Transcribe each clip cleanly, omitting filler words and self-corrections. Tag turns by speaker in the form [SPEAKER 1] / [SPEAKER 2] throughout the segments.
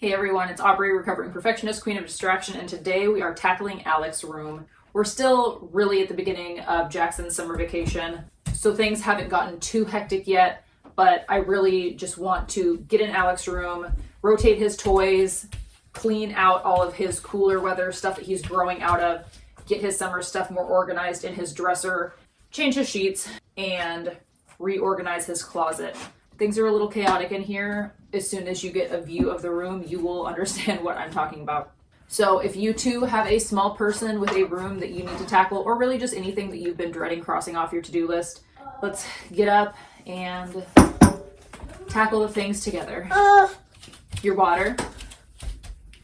[SPEAKER 1] Hey everyone, it's Aubrey, recovering perfectionist, queen of distraction, and today we are tackling Alex's room. We're still really at the beginning of Jackson's summer vacation, so things haven't gotten too hectic yet, but I really just want to get in Alex's room, rotate his toys, clean out all of his cooler weather stuff that he's growing out of, get his summer stuff more organized in his dresser, change his sheets, and reorganize his closet. Things are a little chaotic in here. As soon as you get a view of the room, you will understand what I'm talking about. So if you too have a small person with a room that you need to tackle, or really just anything that you've been dreading crossing off your to-do list, let's get up and tackle the things together. Your water.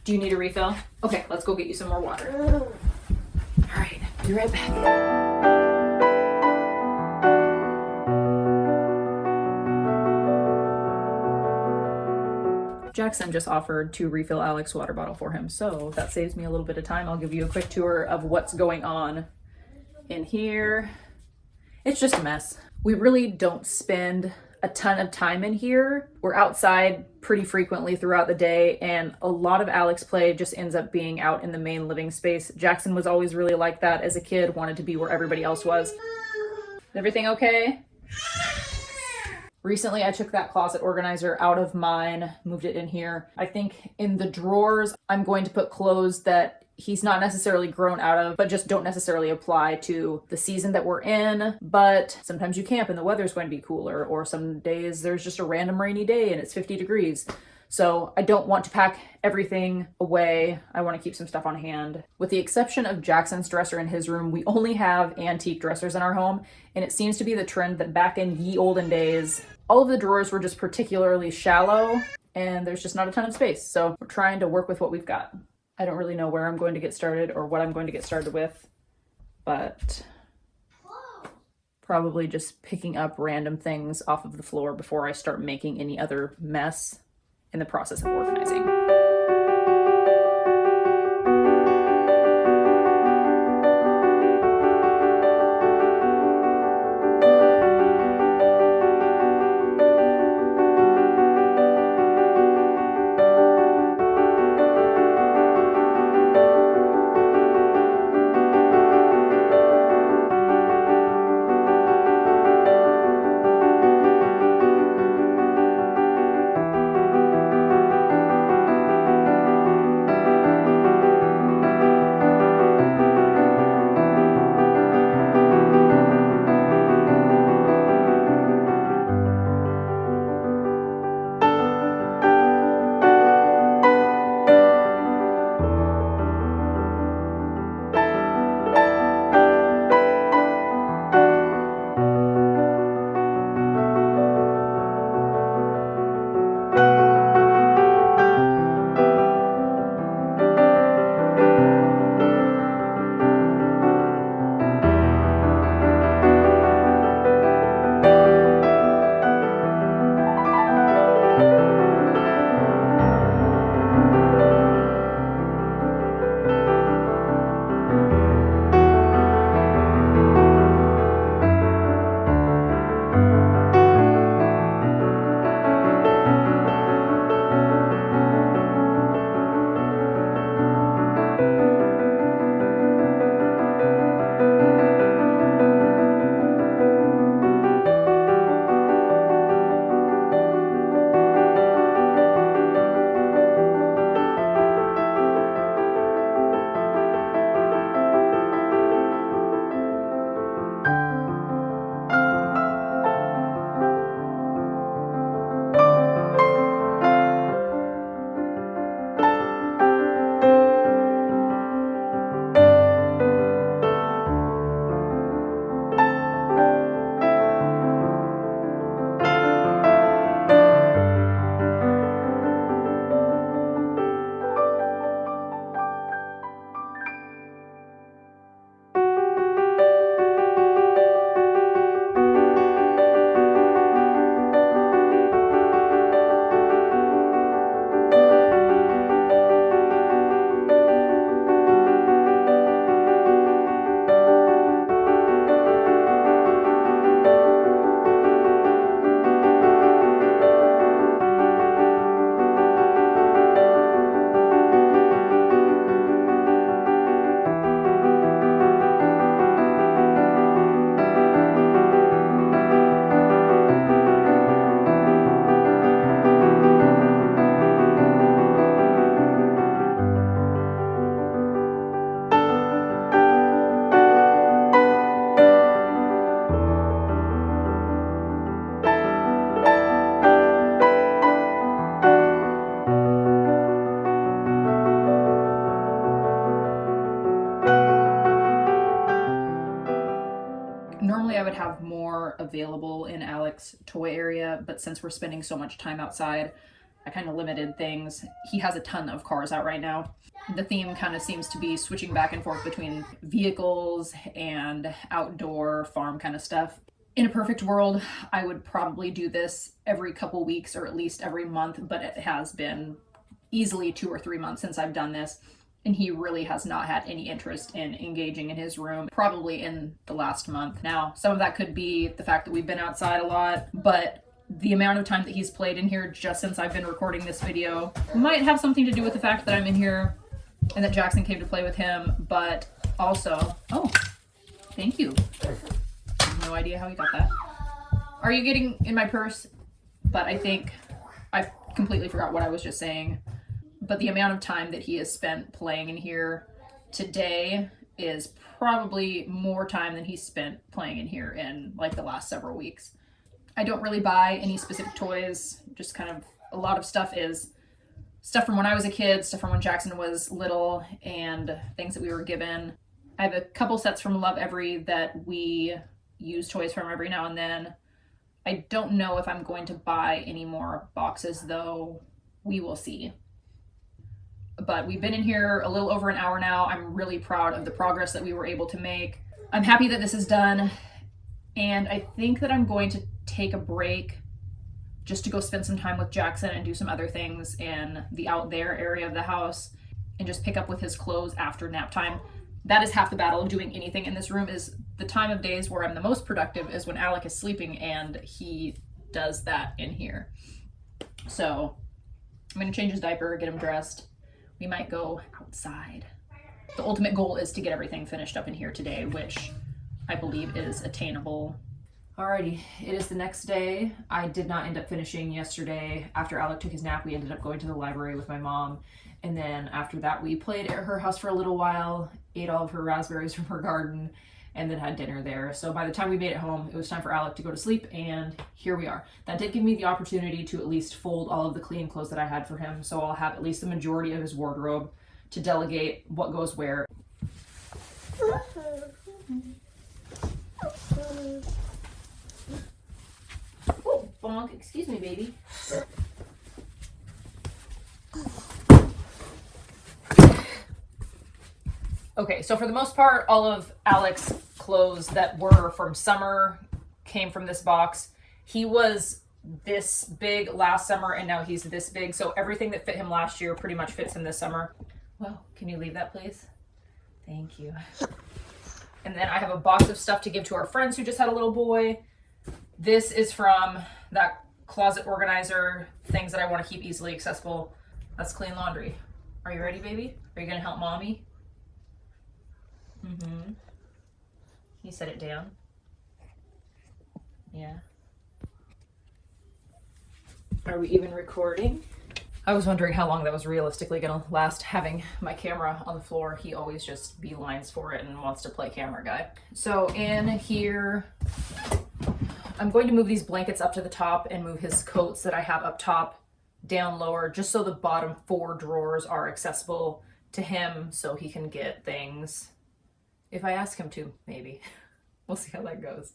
[SPEAKER 1] Do you need a refill? Okay, let's go get you some more water. All right, be right back. Jackson just offered to refill Alex's water bottle for him, so that saves me a little bit of time. I'll give you a quick tour of what's going on in here. It's just a mess. We really don't spend a ton of time in here. We're outside pretty frequently throughout the day, and a lot of Alex play just ends up being out in the main living space. Jackson was always really like that as a kid, wanted to be where everybody else was. Is everything okay? Recently, I took that closet organizer out of mine, moved it in here. I think in the drawers, I'm going to put clothes that he's not necessarily grown out of, but just don't necessarily apply to the season that we're in. But sometimes you camp and the weather's going to be cooler, or some days there's just a random rainy day and it's 50 degrees. So I don't want to pack everything away. I want to keep some stuff on hand. With the exception of Jackson's dresser in his room, we only have antique dressers in our home, and it seems to be the trend that back in ye olden days, all of the drawers were just particularly shallow, and there's just not a ton of space. So we're trying to work with what we've got. I don't really know where I'm going to get started or what I'm going to get started with, but probably just picking up random things off of the floor before I start making any other mess in the process of organizing. available in Alex's toy area, but since we're spending so much time outside, I kind of limited things. He has a ton of cars out right now. The theme kind of seems to be switching back and forth between vehicles and outdoor farm kind of stuff. In a perfect world, I would probably do this every couple weeks or at least every month, but it has been easily 2 or 3 months since I've done this, and he really has not had any interest in engaging in his room, probably in the last month. Now, some of that could be the fact that we've been outside a lot, but the amount of time that he's played in here just since I've been recording this video might have something to do with the fact that I'm in here and that Jackson came to play with him, but also, oh, thank you. I have no idea how you got that. Are you getting in my purse? But I think I completely forgot what I was just saying. But the amount of time that he has spent playing in here today is probably more time than he's spent playing in here in like the last several weeks. I don't really buy any specific toys, just kind of a lot of stuff is stuff from when I was a kid, stuff from when Jackson was little, and things that we were given. I have a couple sets from Love Every that we use toys from every now and then. I don't know if I'm going to buy any more boxes though. We will see. But we've been in here a little over an hour now. I'm really proud of the progress that we were able to make. I'm happy that this is done. And I think that I'm going to take a break just to go spend some time with Jackson and do some other things in the out there area of the house and just pick up with his clothes after nap time. That is half the battle of doing anything in this room. Is the time of days where I'm the most productive is when Alec is sleeping, and he does that in here. So I'm going to change his diaper, get him dressed. We might go outside. The ultimate goal is to get everything finished up in here today, which I believe is attainable. Alrighty, it is the next day. I did not end up finishing yesterday. After Alec took his nap, we ended up going to the library with my mom. And then after that, we played at her house for a little while, ate all of her raspberries from her garden, and then had dinner there. So by the time we made it home, it was time for Alec to go to sleep, and here we are. That did give me the opportunity to at least fold all of the clean clothes that I had for him, so I'll have at least the majority of his wardrobe to delegate what goes where. Oh, bonk, excuse me, baby. Okay, so for the most part, all of Alec's clothes that were from summer came from this box. He was this big last summer, and now he's this big, so everything that fit him last year pretty much fits him this summer. Well, can you leave that, please? Thank you. And then I have a box of stuff to give to our friends who just had a little boy. This is from that closet organizer, things that I want to keep easily accessible. That's clean laundry. Are you ready, baby? Are you going to help mommy? Mm-hmm. You set it down. Yeah. Are we even recording? I was wondering how long that was realistically gonna last, having my camera on the floor. He always just beelines for it and wants to play camera guy. So in here, I'm going to move these blankets up to the top and move his coats that I have up top down lower, just so the bottom 4 drawers are accessible to him so he can get things. If I ask him to, maybe. We'll see how that goes.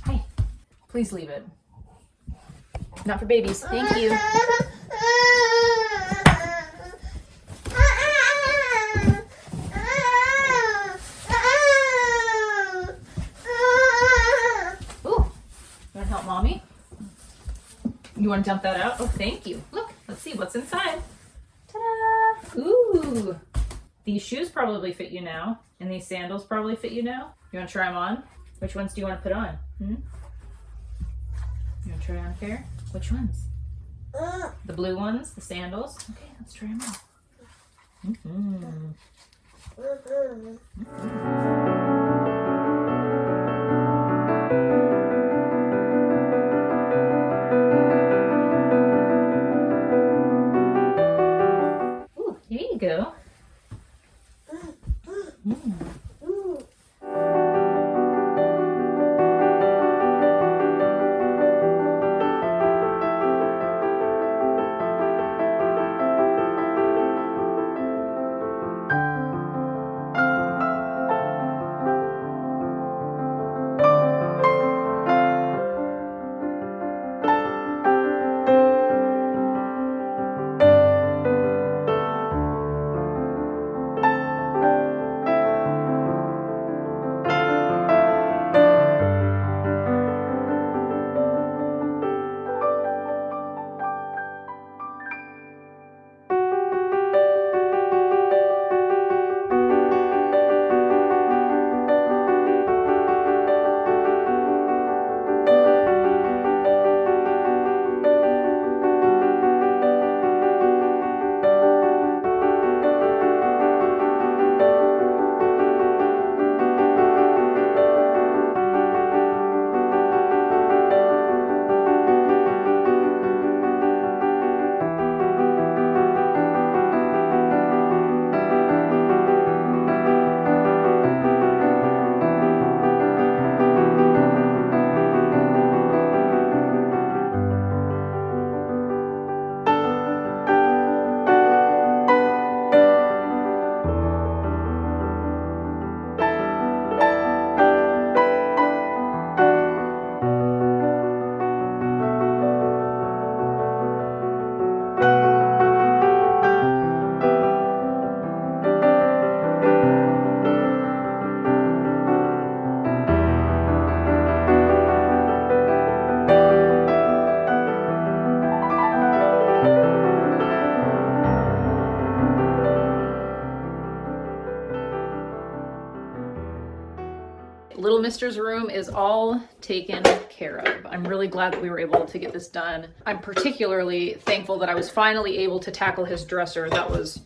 [SPEAKER 1] Hi. Please leave it. Not for babies. Thank you. Mommy? You want to dump that out? Oh, thank you. Look, let's see what's inside. Ta-da! Ooh! These shoes probably fit you now, and these sandals probably fit you now. You want to try them on? Which ones do you want to put on? You want to try on a pair? Which ones? The blue ones? The sandals? Okay, let's try them on. Here you go. Mister's room is all taken care of. I'm really glad that we were able to get this done. I'm particularly thankful that I was finally able to tackle his dresser. That was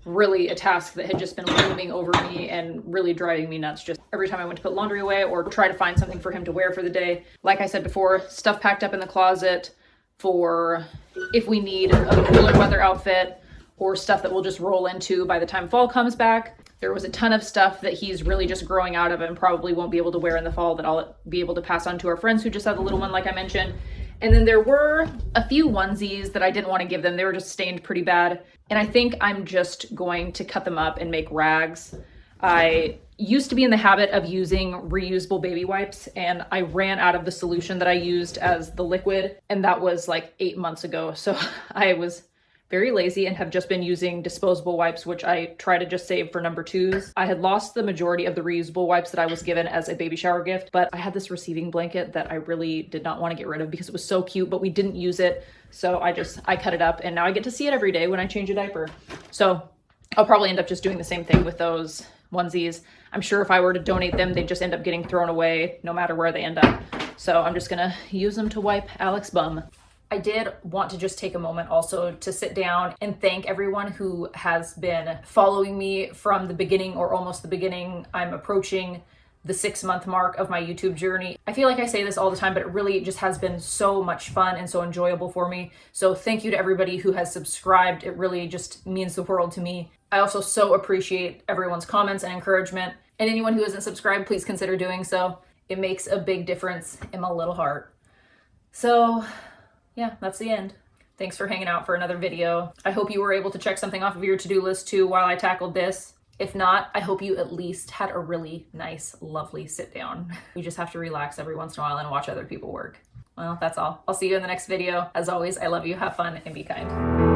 [SPEAKER 1] really a task that had just been looming over me and really driving me nuts just every time I went to put laundry away or try to find something for him to wear for the day. Like I said before, stuff packed up in the closet for if we need a cooler weather outfit or stuff that we'll just roll into by the time fall comes back. There was a ton of stuff that he's really just growing out of and probably won't be able to wear in the fall that I'll be able to pass on to our friends who just have the little one, like I mentioned. And then there were a few onesies that I didn't want to give them. They were just stained pretty bad. And I think I'm just going to cut them up and make rags. I used to be in the habit of using reusable baby wipes, and I ran out of the solution that I used as the liquid, and that was like 8 months ago. So I was very lazy and have just been using disposable wipes, which I try to just save for number twos. I had lost the majority of the reusable wipes that I was given as a baby shower gift, but I had this receiving blanket that I really did not want to get rid of because it was so cute, but we didn't use it. So I cut it up, and now I get to see it every day when I change a diaper. So I'll probably end up just doing the same thing with those onesies. I'm sure if I were to donate them, they'd just end up getting thrown away no matter where they end up. So I'm just gonna use them to wipe Alex's bum. I did want to just take a moment also to sit down and thank everyone who has been following me from the beginning or almost the beginning. I'm approaching the 6-month mark of my YouTube journey. I feel like I say this all the time, but it really just has been so much fun and so enjoyable for me. So thank you to everybody who has subscribed. It really just means the world to me. I also so appreciate everyone's comments and encouragement. And anyone who isn't subscribed, please consider doing so. It makes a big difference in my little heart. So yeah, that's the end. Thanks for hanging out for another video. I hope you were able to check something off of your to-do list too while I tackled this. If not, I hope you at least had a really nice, lovely sit down. You just have to relax every once in a while and watch other people work. Well, that's all. I'll see you in the next video. As always, I love you, have fun, and be kind.